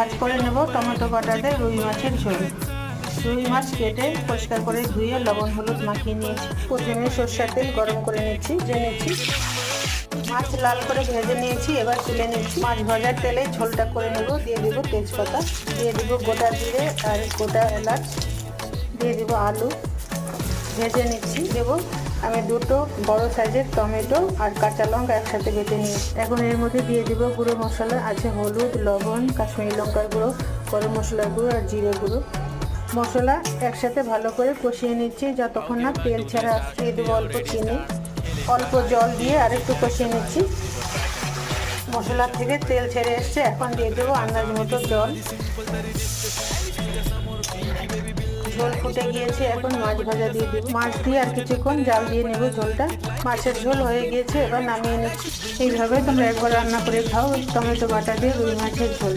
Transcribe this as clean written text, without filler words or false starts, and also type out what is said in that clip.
আজ করে নেব টমেটো বাটা দিয়ে রুই মাছের ঝোল। রুই মাছ কেটে পরিষ্কার করে ধুয়ে লবণ হলুদ মাখিয়ে নিয়েছি। প্রথমে সরষের তেল গরম করে নিচ্ছি, মাছ লাল করে ভেজে নিয়েছি। এবার তুলে নিচ্ছি। মাছ ভাজার তেলে ঝোলটা করে নেব। দিয়ে দিব তেজপাতা, দিয়ে দিব গোটা জিরে আর গোটা এলাচ, দিয়ে দিব আলু, ভেজে নিচ্ছি। দেব আমি দুটো বড় সাইজের টমেটো আর কাঁচা লঙ্কা একসাথে বেটে নিয়েছি। এখন এর মধ্যে দিয়ে দিব গুঁড়ো মশলা, আছে হলুদ, লবণ, কাশ্মীরি লঙ্কার গুঁড়ো, গরম মশলার গুঁড়ো আর জিরে গুঁড়ো। মশলা একসাথে ভালো করে কষিয়ে নিচ্ছি যতক্ষণ না তেল ছাড়া আসছে। দিয়ে দেবো অল্প চিনি, অল্প জল দিয়ে আরেকটু কষিয়ে নিচ্ছি। মশলা থেকে তেল ছেড়ে এসছে, এখন দিয়ে দেবো আন্দাজ মতো জল। ঝোল ফুটে গিয়েছে, এখন মাছ ভাজা দিয়ে দেবো। মাছ দিয়ে আর কিছুক্ষণ জাল দিয়ে নেব ঝোলটা। মাছের ঝোল হয়ে গিয়েছে, এবার নামিয়ে নিচ্ছি। এইভাবে তোমরা একবার রান্না করে খাও টমেটো বাটা দিয়ে রুই মাছের ঝোল।